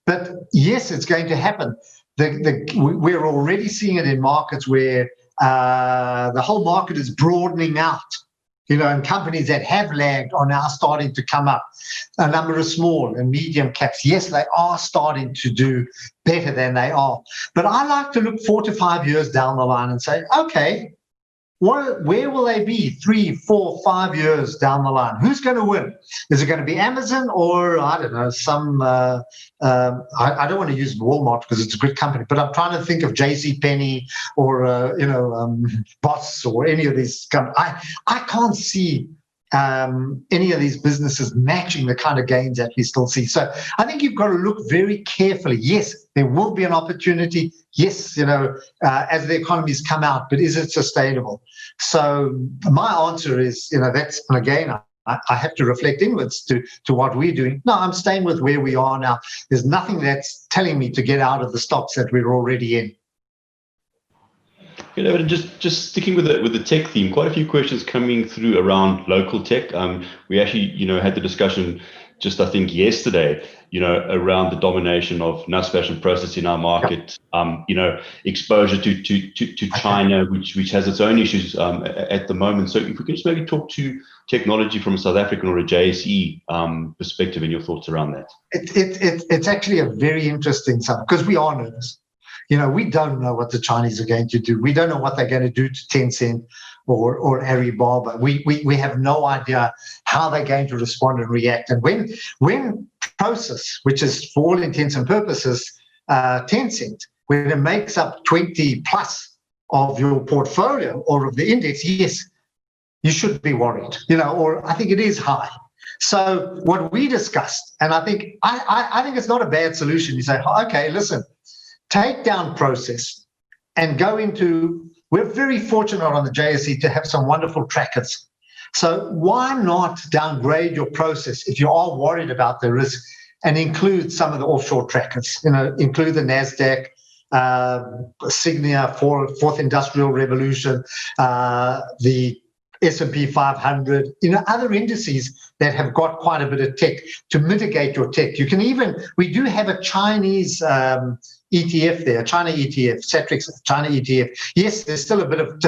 But yes, it's going to happen. We're already seeing it in markets where the whole market is broadening out. And companies that have lagged are now starting to come up. A number of small and medium caps, yes, they are starting to do better than they are. But I like to look 4 to 5 years down the line and say, okay, where will they be 3, 4, 5 years down the line? Who's going to win? Is it going to be Amazon or, I don't know, some, I don't want to use Walmart because it's a good company, but I'm trying to think of JCPenney or, Boss or any of these companies. I can't see any of these businesses matching the kind of gains that we still see. So I think you've got to look very carefully. Yes, there will be an opportunity. Yes, as the economies come out, but is it sustainable? So my answer is, that's, and again, I have to reflect inwards to what we're doing. No, I'm staying with where we are now. There's nothing that's telling me to get out of the stocks that we're already in.
Just sticking with the tech theme, quite a few questions coming through around local tech. We actually, had the discussion just, I think, yesterday, around the domination of Naspers and process in our market, exposure to China, which has its own issues at the moment. So if we could just maybe talk to technology from a South African or a JSE perspective and your thoughts around that.
It's actually a very interesting stuff because we are nervous. We don't know what the Chinese are going to do. We don't know what they're going to do to Tencent. or Alibaba. We have no idea how they're going to respond and react. And when Prosus, which is for all intents and purposes Tencent, when it makes up 20 plus of your portfolio or of the index, yes, you should be worried, or I think it is high. So what we discussed, and I think it's not a bad solution. You say, okay, listen, take down Prosus and go into. We're very fortunate on the JSE to have some wonderful trackers. So why not downgrade your Prosus if you are worried about the risk and include some of the offshore trackers? Include the Nasdaq, Signia, Fourth Industrial Revolution, the S&P 500, other indices that have got quite a bit of tech to mitigate your tech. We do have a Chinese ETF there, China ETF, Satrix China ETF. Yes, there's still a bit of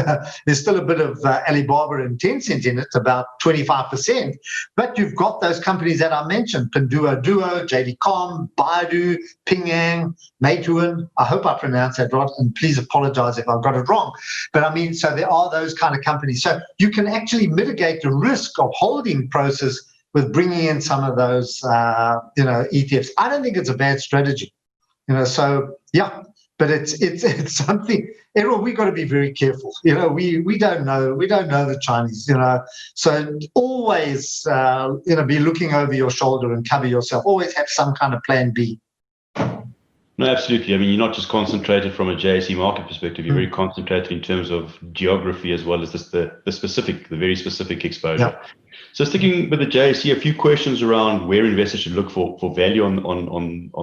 Alibaba and Tencent in it, about 25%. But you've got those companies that I mentioned: Pinduoduo, JD.com, Baidu, Ping An, Meituan. I hope I pronounced that right, and please apologize if I've got it wrong. But so there are those kind of companies. So you can actually mitigate the risk of holding Prosus with bringing in some of those, ETFs. I don't think it's a bad strategy. So yeah, but it's something. Errol, we got to be very careful. We don't know the Chinese. So always be looking over your shoulder and cover yourself. Always have some kind of plan B.
No, absolutely. I mean, you're not just concentrated from a JSE market perspective. You're very concentrated in terms of geography as well as just the very specific exposure.
Yeah.
So sticking with the JSE, a few questions around where investors should look for value on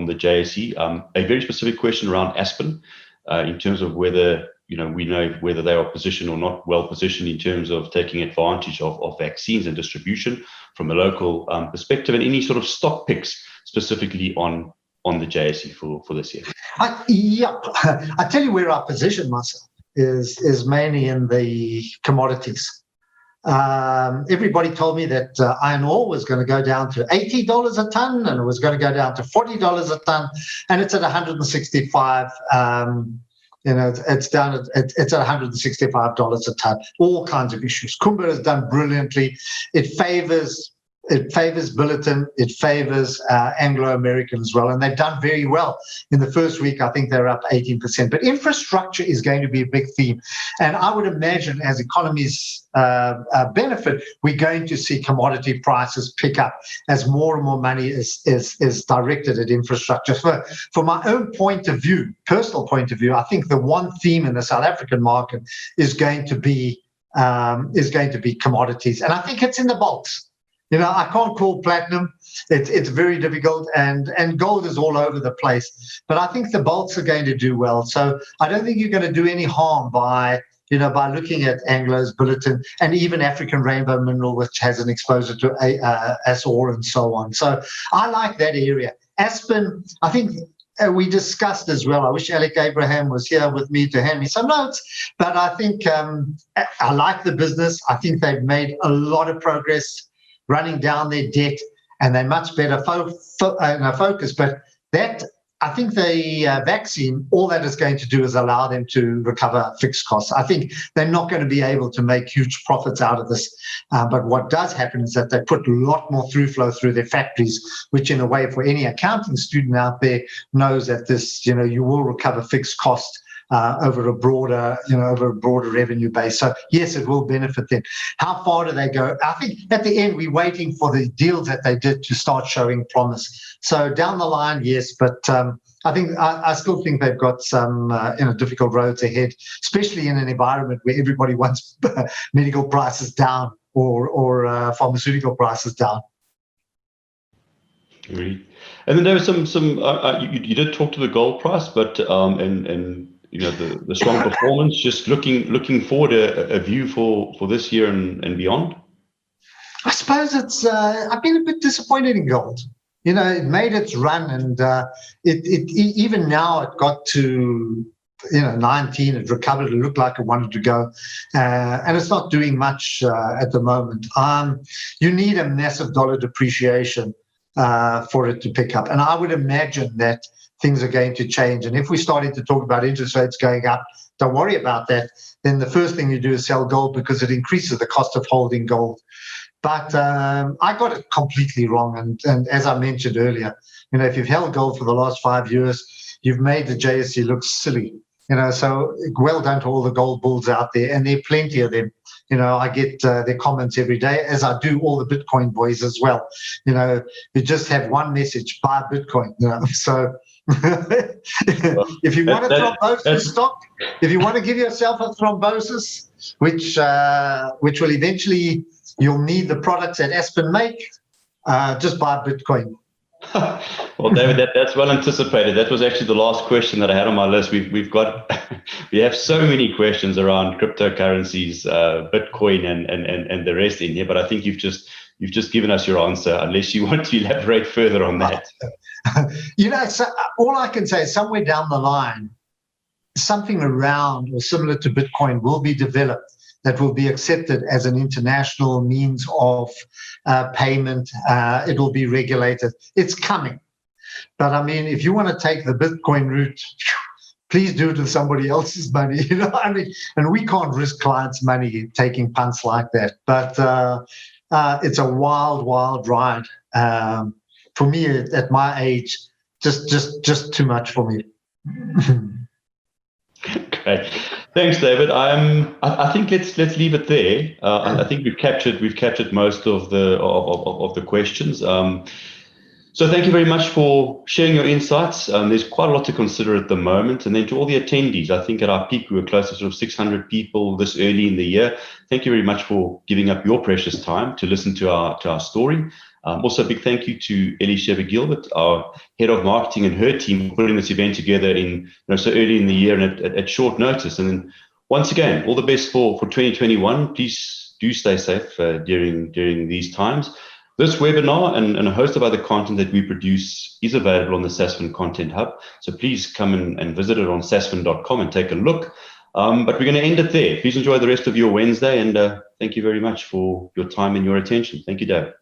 the JSE. A very specific question around Aspen in terms of whether we know whether they are positioned or not well positioned in terms of taking advantage of vaccines and distribution from a local perspective, and any sort of stock picks specifically on the JSE for this year.
I tell you where I position myself is mainly in the commodities. Everybody told me that iron ore was going to go down to $80 a ton, and it was going to go down to $40 a ton, and it's at 165. It's down. It's at $165 a ton. All kinds of issues. Kumba has done brilliantly. It favors Billiton, it favors Anglo-American as well, and they've done very well. In the first week, I think they're up 18%. But infrastructure is going to be a big theme. And I would imagine as economies benefit, we're going to see commodity prices pick up as more and more money is directed at infrastructure. For my own point of view, personal point of view, I think the one theme in the South African market is going to be commodities. And I think it's in the bulks. I can't call platinum. It's very difficult, and gold is all over the place. But I think the bulks are going to do well. So I don't think you're going to do any harm by looking at Anglo's, Billiton, and even African Rainbow Mineral, which has an exposure to Azure and so on. So I like that area. Aspen, I think we discussed as well. I wish Alec Abraham was here with me to hand me some notes. But I think I like the business. I think they've made a lot of progress running down their debt, and they're much better focus. But that, I think the vaccine, all that is going to do is allow them to recover fixed costs. I think they're not going to be able to make huge profits out of this. But what does happen is that they put a lot more flow through their factories, which in a way for any accounting student out there knows that this, you will recover fixed costs over a broader revenue base. So yes, it will benefit them. How far do they go? I think at the end, we're waiting for the deals that they did to start showing promise. So down the line, yes, but I still think they've got some difficult roads ahead, especially in an environment where everybody wants medical prices down or pharmaceutical prices down.
Agreed. And then there was some you did talk to the gold price, but and the strong performance. Just looking forward, a view for this year and beyond.
I suppose it's. I've been a bit disappointed in gold. It made its run, and it even now it got to 19. It recovered. It looked like it wanted to go, and it's not doing much at the moment. You need a massive dollar depreciation for it to pick up, and I would imagine that things are going to change. And if we started to talk about interest rates going up, don't worry about that, then the first thing you do is sell gold because it increases the cost of holding gold. But I got it completely wrong. And as I mentioned earlier, if you've held gold for the last 5 years, you've made the JSE look silly. So well done to all the gold bulls out there, and there are plenty of them. I get their comments every day, as I do all the Bitcoin boys as well. You just have one message: buy Bitcoin. So if you want a thrombosis stock, if you want to give yourself a thrombosis, which will eventually you'll need the products that Aspen make, just buy Bitcoin.
Well, David, that's well anticipated. That was actually the last question that I had on my list. We have so many questions around cryptocurrencies, Bitcoin, and the rest in here. But I think you've just given us your answer. Unless you want to elaborate further on that.
So all I can say is somewhere down the line, something around or similar to Bitcoin will be developed that will be accepted as an international means of payment. It will be regulated. It's coming. But I mean, if you want to take the Bitcoin route, please do it with somebody else's money. And we can't risk clients' money taking punts like that. But it's a wild, wild ride. For me, at my age, just too much for me.
Great, thanks, David. I think let's leave it there. I think we've captured most of the questions. So thank you very much for sharing your insights. There's quite a lot to consider at the moment, and then to all the attendees, I think at our peak we were close to sort of 600 people this early in the year. Thank you very much for giving up your precious time to listen to our story. Also, a big thank you to Elisheva Gilbert, our head of marketing, and her team for putting this event together in so early in the year and at short notice. And then once again, all the best for 2021. Please do stay safe during these times. This webinar and a host of other content that we produce is available on the Sasfin Content Hub. So please come and visit it on sasfin.com and take a look. But we're going to end it there. Please enjoy the rest of your Wednesday, and thank you very much for your time and your attention. Thank you, Dave.